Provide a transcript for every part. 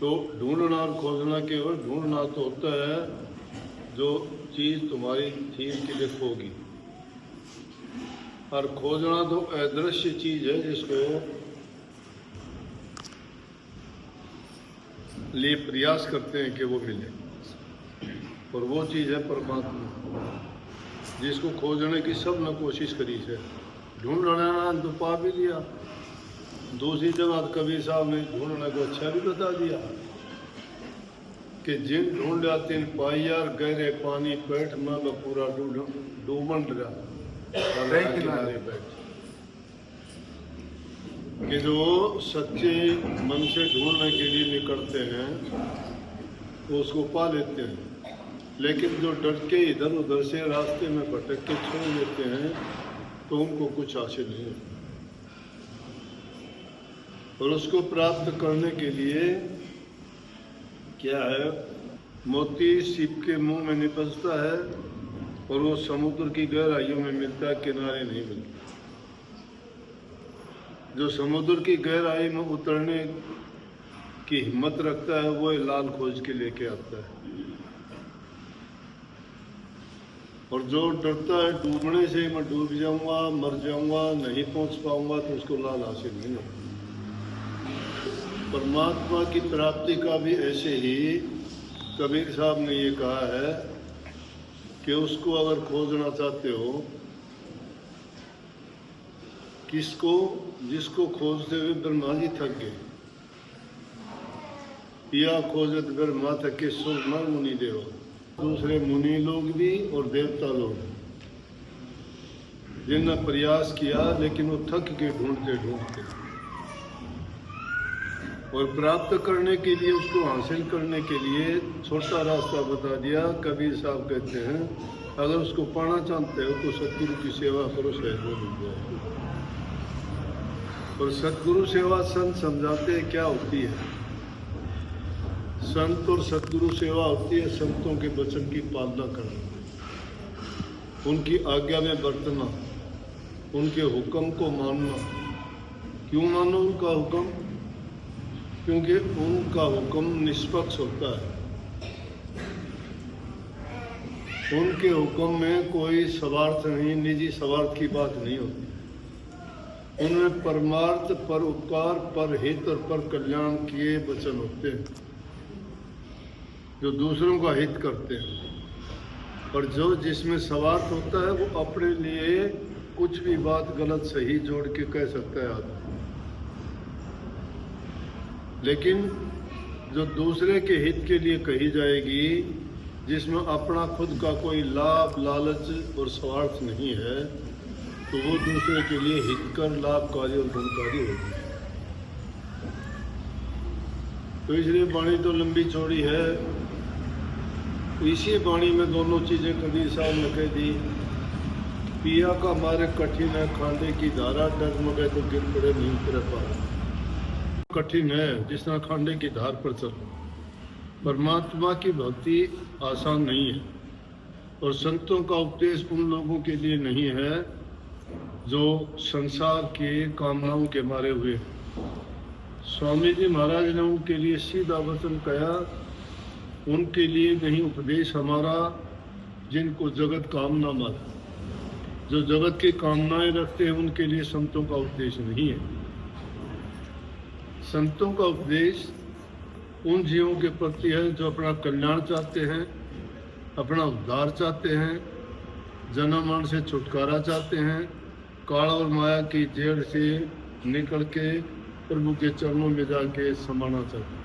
तो ढूंढना और खोजना केवल ढूंढना तो होता है जो चीज़ तुम्हारी थी कि देखोगी, और खोजना तो अदृश्य चीज़ है जिसको लिए प्रयास करते हैं कि वो मिले, और वो चीज़ है परमात्मा, जिसको खोजने की सब ने कोशिश करी है। ढूंढना तो पा भी लिया। दूसरी जगह कबीर साहब ने ढूंढने को अच्छा भी बता दिया कि जिन ढूंढा तिन पाइयार गहरे पानी पेट में पूरा डूबन रहा किनारे बैठ, कि जो सच्चे मन से ढूंढने के लिए निकलते हैं वो उसको पा लेते हैं, लेकिन जो डर के इधर उधर से रास्ते में भटक के छोड़ देते हैं तो उनको कुछ हासिल नहीं होता। और उसको प्राप्त करने के लिए क्या है, मोती सीप के मुंह में निपजता है और वो समुद्र की गहराइयों में मिलता है, किनारे नहीं मिलता। जो समुद्र की गहराई में उतरने की हिम्मत रखता है वो लाल खोज के लेके आता है, और जो डरता है डूबने से, मैं डूब जाऊंगा, मर जाऊंगा, नहीं पहुंच पाऊंगा, तो उसको लाल हासिल नहीं होता। परमात्मा की प्राप्ति का भी ऐसे ही कबीर साहब ने ये कहा है कि उसको अगर खोजना चाहते हो, किसको, जिसको खोजते हुए ब्रह्मा जी थक गए, या खोजत ब्रह्मा थके सुर न मुनि देव, दूसरे मुनि लोग भी और देवता लोग जिनने प्रयास किया, लेकिन वो थक के ढूंढते ढूंढते, और प्राप्त करने के लिए, उसको हासिल करने के लिए छोटा रास्ता बता दिया। कबीर साहब कहते हैं अगर उसको पाना चाहते हो तो सतगुरु की सेवा करो, शायद वो मिल जाए। और सतगुरु सेवा संत समझाते हैं क्या होती है। संत और सतगुरु सेवा होती है संतों के वचन की पालना करना, उनकी आज्ञा में बरतना, उनके हुक्म को मानना। क्यों मानो उनका हुक्म? क्योंकि उनका हुक्म निष्पक्ष होता है। उनके हुक्म में कोई स्वार्थ नहीं, निजी स्वार्थ की बात नहीं होती। उनमें परमार्थ, पर उपकार, पर हित और पर कल्याण किए वचन होते हैं, जो दूसरों का हित करते हैं। और जो जिसमें स्वार्थ होता है वो अपने लिए कुछ भी बात गलत सही जोड़ के कह सकता है आदमी, लेकिन जो दूसरे के हित के लिए कही जाएगी, जिसमें अपना खुद का कोई लाभ, लालच और स्वार्थ नहीं है, तो वो दूसरे के लिए हितकर, लाभकारी और गुणकारी होगी। तो इसलिए वाणी तो लंबी चौड़ी है। इसी वाणी में दोनों चीज़ें कबीर साहब ने कह दी। पिया का मारे कठिन है खांडे की धारा, डर मगे तो गिर पड़े नहीं उतरे पारा। कठिन है जिस तरह खांडे की धार पर चलो। परमात्मा की भक्ति आसान नहीं है, और संतों का उपदेश उन लोगों के लिए नहीं है जो संसार के कामनाओं के मारे हुए। स्वामी जी महाराज ने उनके लिए सीधा वचन कहा, उनके लिए नहीं उपदेश हमारा जिनको जगत कामना मारा। जो जगत की कामनाएं रखते हैं उनके लिए संतों का उपदेश नहीं है। संतों का उपदेश उन जीवों के प्रति है जो अपना कल्याण चाहते हैं, अपना उद्धार चाहते हैं, जन्म मरण से छुटकारा चाहते हैं, काल और माया की जेड़ से निकल के प्रभु के चरणों में जाके समाना चाहते हैं।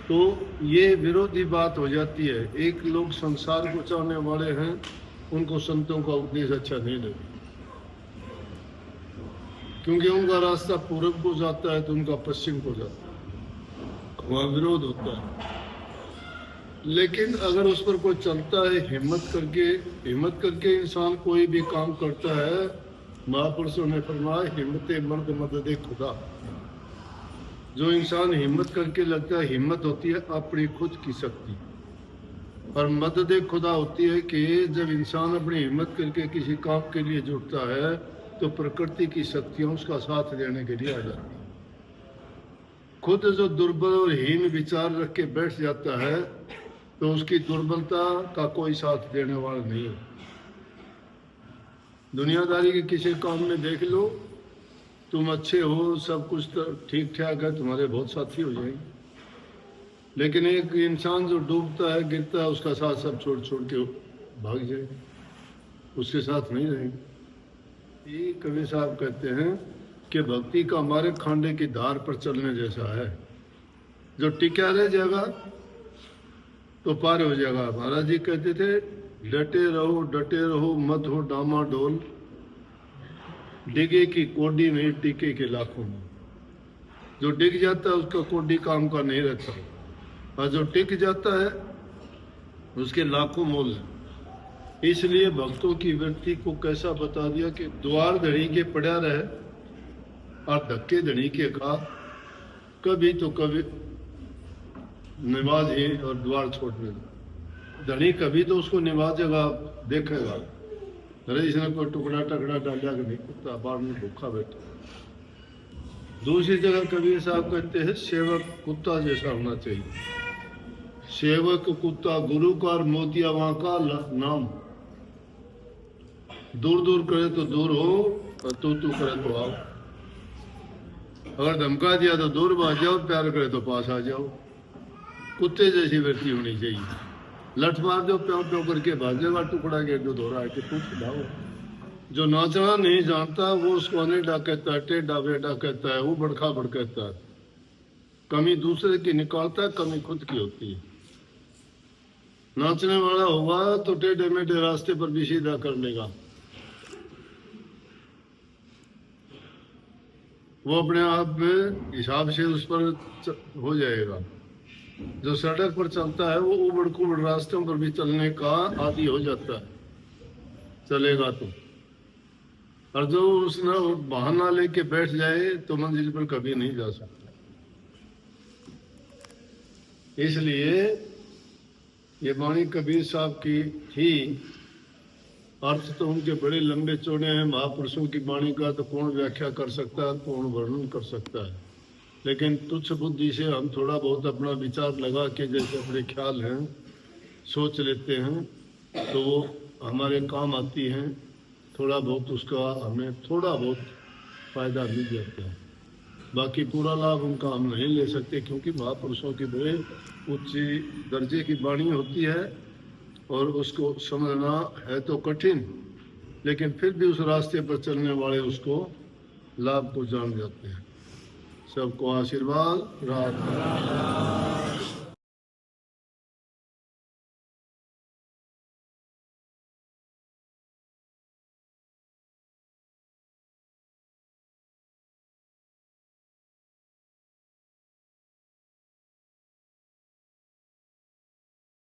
तो ये विरोधी बात हो जाती है। एक लोग संसार को चाहने वाले हैं, उनको संतों का उपदेश अच्छा नहीं लगता, क्योंकि उनका रास्ता पूरब को जाता है तो उनका पश्चिम को जाता है, वहाँ विरोध होता है। लेकिन अगर उस पर कोई चलता है हिम्मत करके इंसान कोई भी काम करता है, महापुरुषों ने फरमाया हिम्मते मर्द मदद खुदा। जो इंसान हिम्मत करके लगता है, हिम्मत होती है अपनी खुद की शक्ति, और मदद खुदा होती है कि जब इंसान अपनी हिम्मत करके किसी काम के लिए जुटता है तो प्रकृति की शक्तियाँ उसका साथ देने के लिए आ जाती है। खुद जो दुर्बल और हीन विचार रख के बैठ जाता है तो उसकी दुर्बलता का कोई साथ देने वाला नहीं है। दुनियादारी के किसी काम में देख लो, तुम अच्छे हो, सब कुछ तो ठीक ठाक है, तुम्हारे बहुत साथी हो जाएंगे, लेकिन एक इंसान जो डूबता है, गिरता है, उसका साथ सब छोड़ छोड़ के भाग जाएगा, उसके साथ नहीं रहेंगे। ये कवि साहब कहते हैं कि भक्ति का हमारे खांडे की धार पर चलने जैसा है, जो टिका रह जाएगा तो पार हो जाएगा। महाराज जी कहते थे, डटे रहो मत हो डामाडोल, डिगे की कोडी नहीं टिके के लाखों में। जो डिग जाता है उसका कोडी काम का नहीं रहता, और जो टिक जाता है उसके लाखों मोल है। इसलिए भक्तों की वृत्ति को कैसा बता दिया कि द्वार धड़ी के पड़ा रहे और धक्के धड़ी के खा, कभी तो कभी निवाज ही और द्वार छोड़ने धनी कभी तो उसको निवाजेगा, देखेगा, अरे इसने कोई टुकड़ा टकड़ा डाला कि नहीं, कुत्ता बाहर में भूखा बैठा। दूसरी जगह कबीर साहब कहते हैं, सेवक कुत्ता जैसा होना चाहिए। सेवक कुत्ता गुरु का और मोतिया वहां का नाम, दूर दूर करे तो दूर हो और तू करे तो आओ। अगर धमका दिया तो दूर भाग जाओ, प्यार करे तो पास आ जाओ। कुत्ते जैसी वृत्ति होनी चाहिए। लठ मार दो, प्यों प्यों करके भागेगा, टुकड़ा गेट जो दौड़ा है कि तू खिलाओ। जो नाचना नहीं जानता वो उसको अनेडा कहता है, टेढ़ा बेडा कहता है, वो बड़खा बड़ कहता है। कमी दूसरे की निकालता है, कमी खुद की होती है। नाचने वाला होगा तो टेढ़े मेढ़े रास्ते पर भी सीधा कर लेगा, वो अपने आप में हिसाब से उस पर हो जाएगा। जो सड़क पर चलता है वो उबड़ खुबड़ रास्तों पर भी चलने का आदी हो जाता है, चलेगा तो। और जो उसने बहाना लेके बैठ जाए तो मंजिल पर कभी नहीं जा सकता। इसलिए ये वाणी कबीर साहब की थी। अर्थ तो उनके बड़े लंबे चौड़े हैं। महापुरुषों की वाणी का तो कौन व्याख्या कर सकता है, कौन वर्णन कर सकता है, लेकिन तुच्छ बुद्धि से हम थोड़ा बहुत अपना विचार लगा के जैसे अपने ख्याल हैं सोच लेते हैं तो वो हमारे काम आती हैं। थोड़ा बहुत उसका हमें थोड़ा बहुत फायदा मिल जाता है, बाकी पूरा लाभ उनका हम नहीं ले सकते, क्योंकि महापुरुषों की बड़े उच्च दर्जे की वाणी होती है और उसको समझना है तो कठिन, लेकिन फिर भी उस रास्ते पर चलने वाले उसको लाभ को जान जाते हैं। सबको आशीर्वाद। राधे।